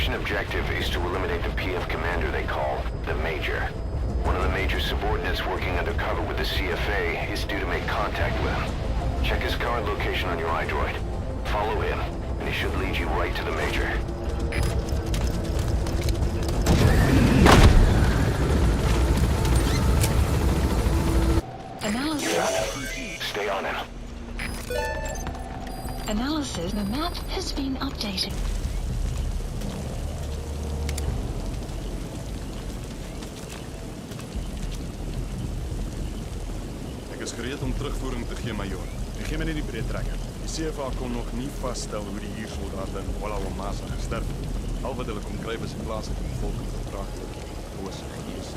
mission objective is to eliminate the PF commander they call the Major. One of the Major's subordinates working undercover with the CFA is due to make contact with him. Check his current location on your iDroid. Follow him, and he should lead you right to the Major. Analysis. Stay on him. Analysis. The map has been updated. Ek is gereed om terugvoering te gee, Major. Ek gee my net die breedtrekker. Die CFA kon nog nie vasstel hoe die huursoldate in Kuala Lumpur gesterf het. Al wat hulle kon kry was 'n plaaslike bevolking vertraaglik. Bose gees.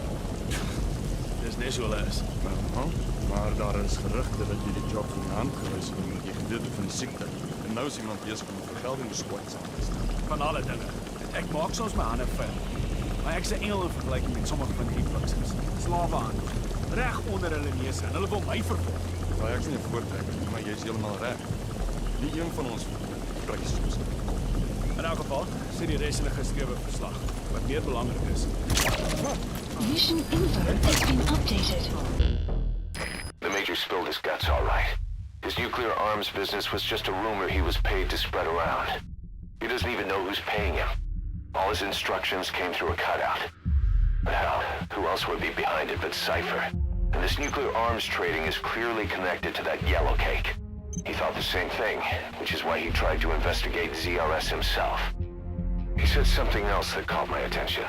Dis net so hulle is. Maar daar is gerugte dat jy die job van die hand gewys het omdat jy gedood het van die siekte. En nou is iemand besig om 'n vergeldingsskot saam te stel. Van alle dinge. Ek maak soms my hande vuil. Maar ek's 'n engel in vergelyking met sommige van die fixers. Slawehandel. Reg onder hulle neuse en hulle wil my vervolg. Maar ek is nie 'n voortrekker nie, maar jy's heeltemal reg. Nie een van ons prys soos dit. In elk geval, sê die res in 'n geskrewe verslag. Wat meer belangrik is. Mission info has been updated. The Major spilled his guts all right. His nuclear arms business was just a rumor he was paid to spread around. He doesn't even know who's paying him. All his instructions came through a cutout. But hell, who else would be behind it but Cypher? And this nuclear arms trading is clearly connected to that yellow cake. He thought the same thing, which is why he tried to investigate ZRS himself. He said something else that caught my attention.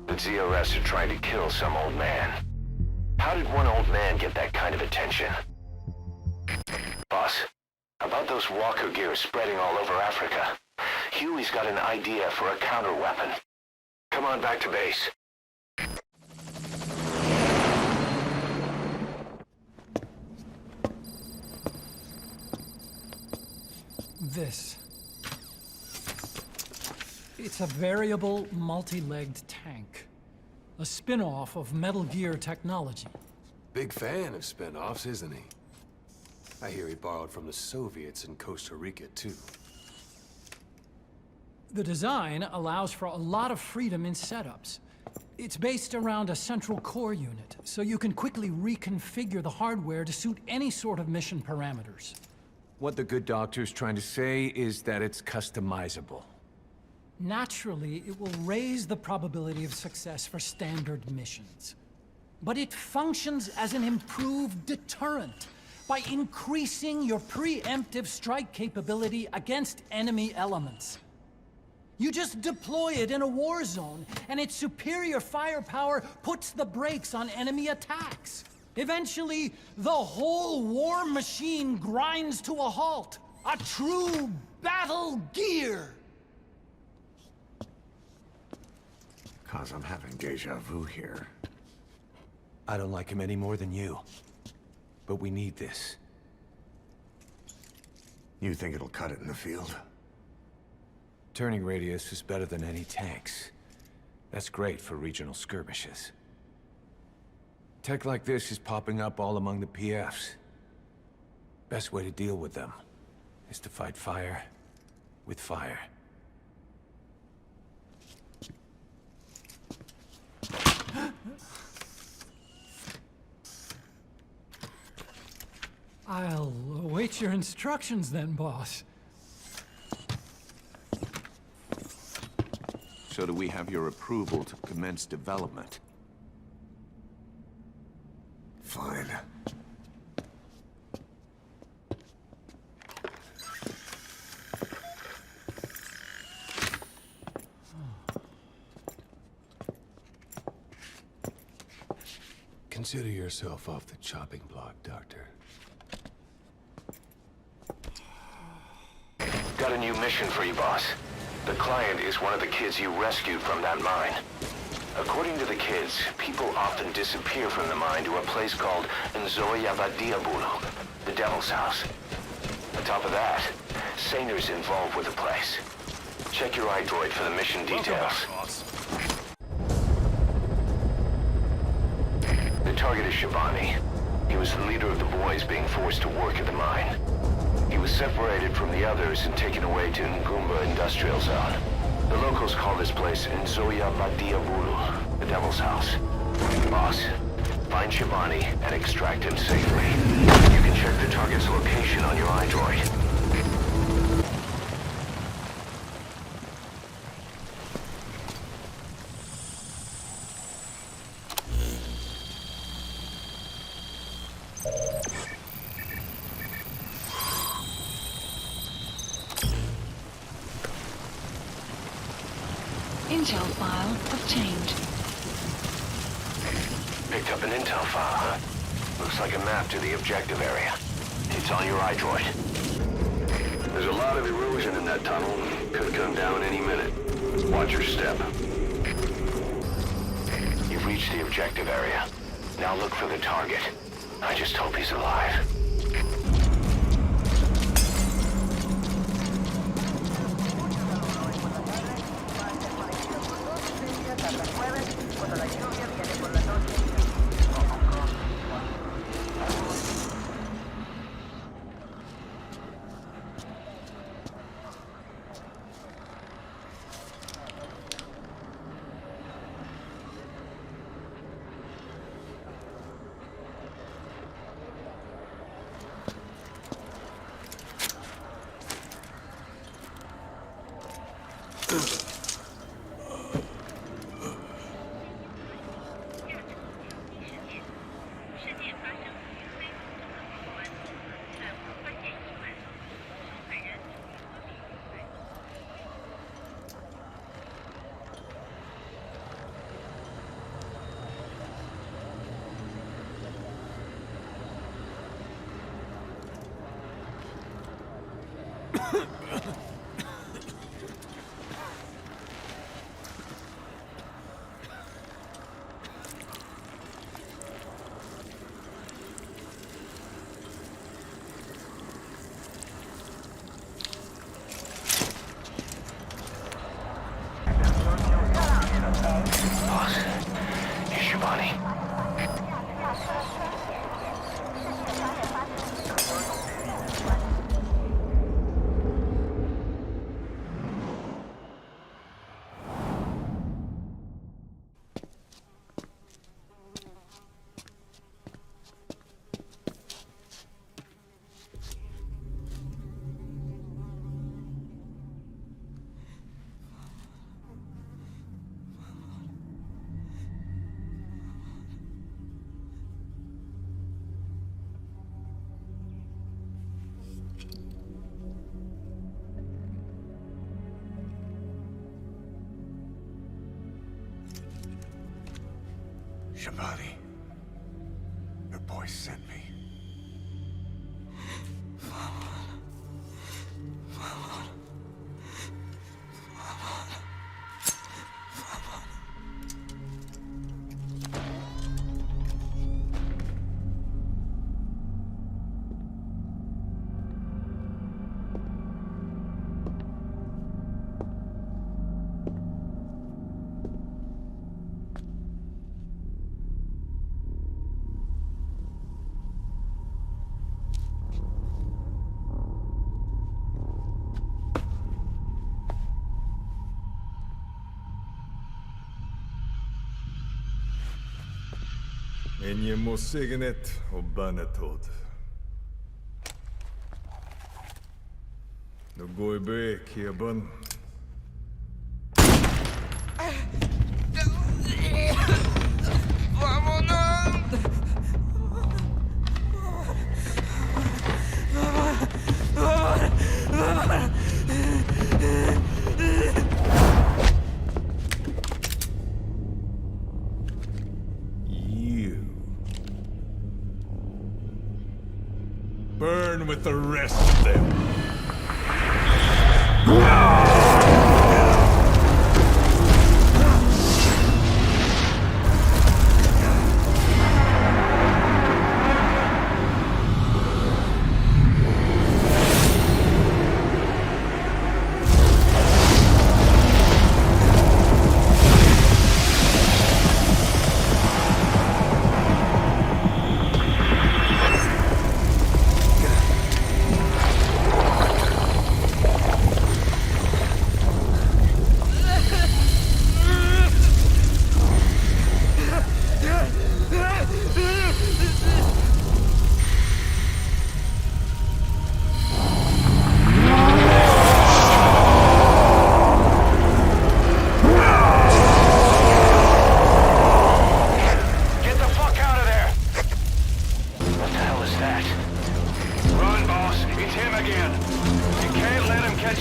That ZRS are trying to kill some old man. How did one old man get that kind of attention? Boss, about those walker gears spreading all over Africa, Huey's got an idea for a counter-weapon. Come on back to base. This. It's a variable, multi-legged tank. A spin-off of Metal Gear technology. Big fan of spin-offs, isn't he? I hear he borrowed from the Soviets in Costa Rica, too. The design allows for a lot of freedom in setups. It's based around a central core unit, so you can quickly reconfigure the hardware to suit any sort of mission parameters. What the good doctor's trying to say is that it's customizable. Naturally, it will raise the probability of success for standard missions. But it functions as an improved deterrent by increasing your preemptive strike capability against enemy elements. You just deploy it in a war zone, and its superior firepower puts the brakes on enemy attacks. Eventually, the whole war machine grinds to a halt. A true battle gear! Cause I'm having deja vu here. I don't like him any more than you. But we need this. You think it'll cut it in the field? Turning radius is better than any tanks. That's great for regional skirmishes. Tech like this is popping up all among the PFs. Best way to deal with them is to fight fire with fire. I'll await your instructions then, boss. So do we have your approval to commence development? Fine. Consider yourself off the chopping block, Doctor. Got a new mission for you, boss. The client is one of the kids you rescued from that mine. According to the kids, people often disappear from the mine to a place called Nzoyavadiabulu, the Devil's House. On top of that, Saner's involved with the place. Check your iDroid for the mission details. The target is Shabani. He was the leader of the boys being forced to work at the mine. He was separated from the others and taken away to Ngumba Industrial Zone. The locals call this place Nzoia Badia Bulu, the Devil's House. Boss, find Shivani and extract him safely. You can check the target's location on your iDroid. Intel file obtained. Picked up an intel file, huh? Looks like a map to the objective area. It's on your iDroid. There's a lot of erosion in that tunnel. Could come down any minute. Watch your step. You've reached the objective area. Now look for the target. I just hope he's alive. Boss, here's Shivani. Shivani, your boy sent me. En je må signet og banetod. Nu går i bek, Heban. Burn with the rest of them.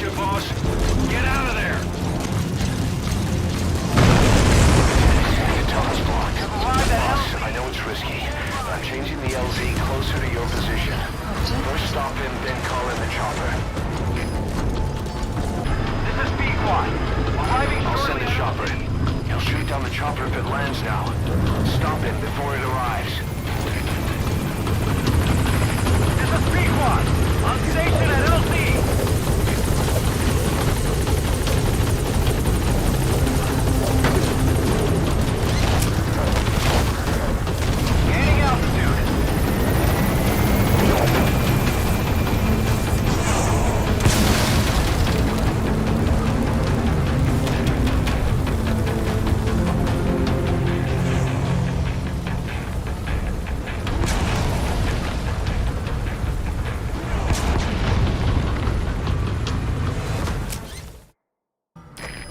you, boss. Get out of there! The tunnel's blocked. Boss, I know it's risky, but I'm changing the LZ closer to your position. First stop in, then call in the chopper. This is Pequod. Arriving I'll send the chopper. He'll shoot down the chopper if it lands now. Stop him before it arrives. This is Pequod. On station at LZ. Gaining altitude.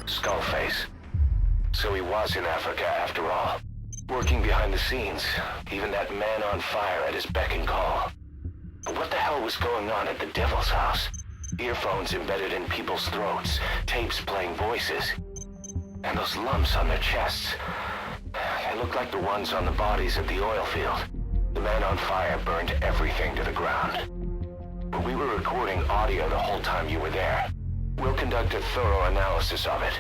Skullface. So he was in Africa after all. Working behind the scenes. Even that man on fire at his beck and call. But what the hell was going on at the Devil's House? Earphones embedded in people's throats. Tapes playing voices. And those lumps on their chests. They look like the ones on the bodies at the oil field. The man on fire burned everything to the ground. But we were recording audio the whole time you were there. We'll conduct a thorough analysis of it.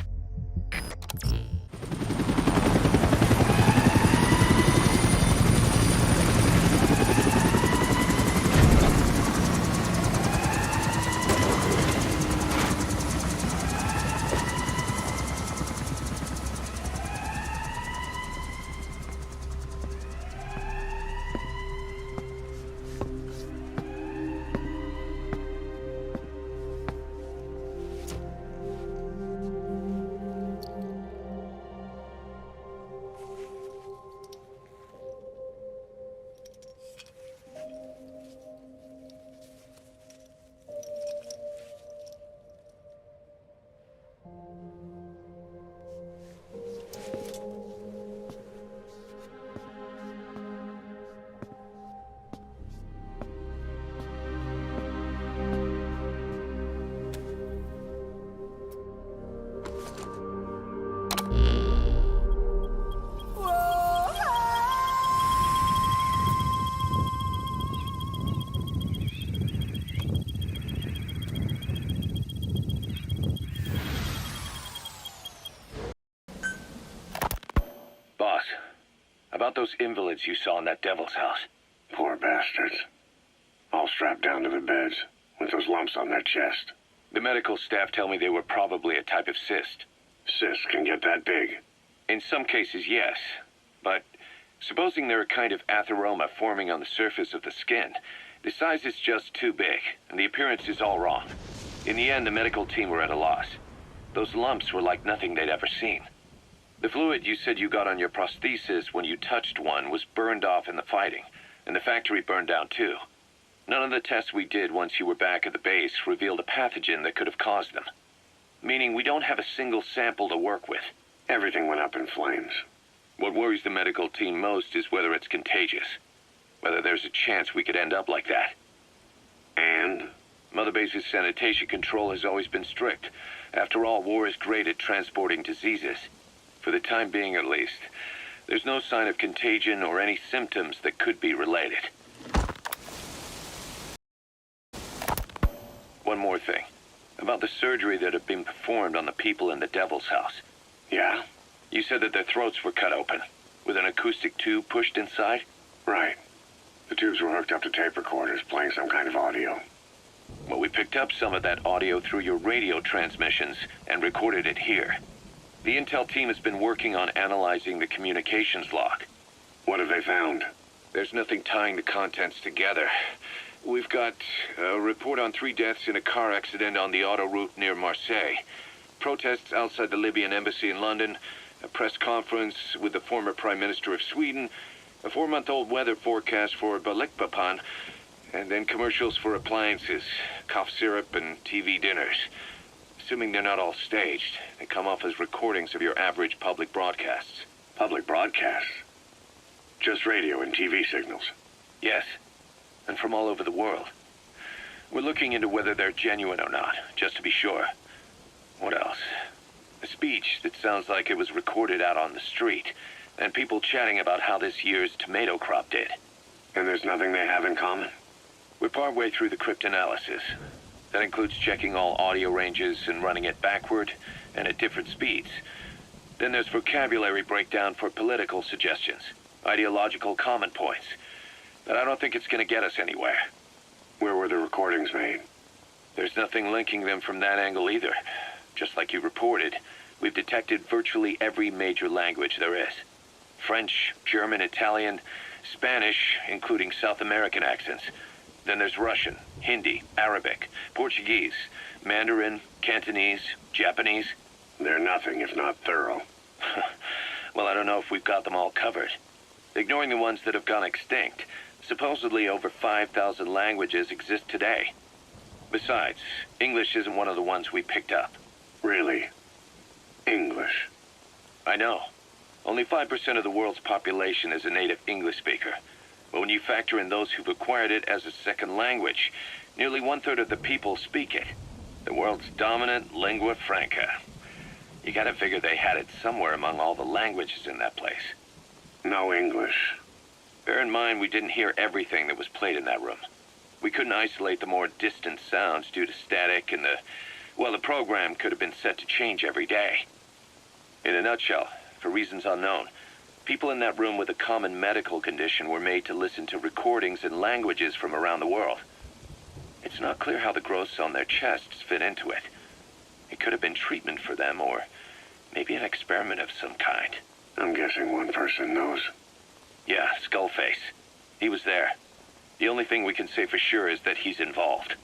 Boss, about those invalids you saw in that Devil's House. Poor bastards. All strapped down to the beds, with those lumps on their chest. The medical staff tell me they were probably a type of cyst. Cysts can get that big. In some cases, yes. But supposing they're a kind of atheroma forming on the surface of the skin, the size is just too big, and the appearance is all wrong. In the end, the medical team were at a loss. Those lumps were like nothing they'd ever seen. The fluid you said you got on your prosthesis when you touched one was burned off in the fighting, and the factory burned down too. None of the tests we did once you were back at the base revealed a pathogen that could have caused them. Meaning we don't have a single sample to work with. Everything went up in flames. What worries the medical team most is whether it's contagious. Whether there's a chance we could end up like that. And? Mother Base's sanitation control has always been strict. After all, war is great at transporting diseases. For the time being, at least. There's no sign of contagion or any symptoms that could be related. One more thing. About the surgery that had been performed on the people in the Devil's House. Yeah? You said that their throats were cut open, with an acoustic tube pushed inside? Right. The tubes were hooked up to tape recorders, playing some kind of audio. Well, we picked up some of that audio through your radio transmissions and recorded it here. The intel team has been working on analyzing the communications log. What have they found? There's nothing tying the contents together. We've got a report on 3 deaths in a car accident on the autoroute near Marseille. Protests outside the Libyan embassy in London, a press conference with the former Prime Minister of Sweden, a 4-month-old weather forecast for Balikpapan, and then commercials for appliances, cough syrup, and TV dinners. Assuming they're not all staged, they come off as recordings of your average public broadcasts. Public broadcasts? Just radio and TV signals? Yes, and from all over the world. We're looking into whether they're genuine or not, just to be sure. What else? A speech that sounds like it was recorded out on the street, and people chatting about how this year's tomato crop did. And there's nothing they have in common? We're partway through the cryptanalysis. That includes checking all audio ranges and running it backward and at different speeds. Then there's vocabulary breakdown for political suggestions, ideological common points. But I don't think it's going to get us anywhere. Where were the recordings made? There's nothing linking them from that angle either. Just like you reported, we've detected virtually every major language there is. French, German, Italian, Spanish, including South American accents. Then there's Russian, Hindi, Arabic, Portuguese, Mandarin, Cantonese, Japanese. They're nothing if not thorough. Well, I don't know if we've got them all covered. Ignoring the ones that have gone extinct, supposedly over 5,000 languages exist today. Besides, English isn't one of the ones we picked up. Really? English? I know. Only 5% of the world's population is a native English speaker. But when you factor in those who've acquired it as a second language, nearly 1/3 of the people speak it. The world's dominant lingua franca. You gotta figure they had it somewhere among all the languages in that place. No English. Bear in mind, we didn't hear everything that was played in that room. We couldn't isolate the more distant sounds due to static, and the program could have been set to change every day. In a nutshell, for reasons unknown, people in that room with a common medical condition were made to listen to recordings in languages from around the world. It's not clear how the growths on their chests fit into it. It could have been treatment for them, or maybe an experiment of some kind. I'm guessing one person knows. Yeah, Skullface. He was there. The only thing we can say for sure is that he's involved.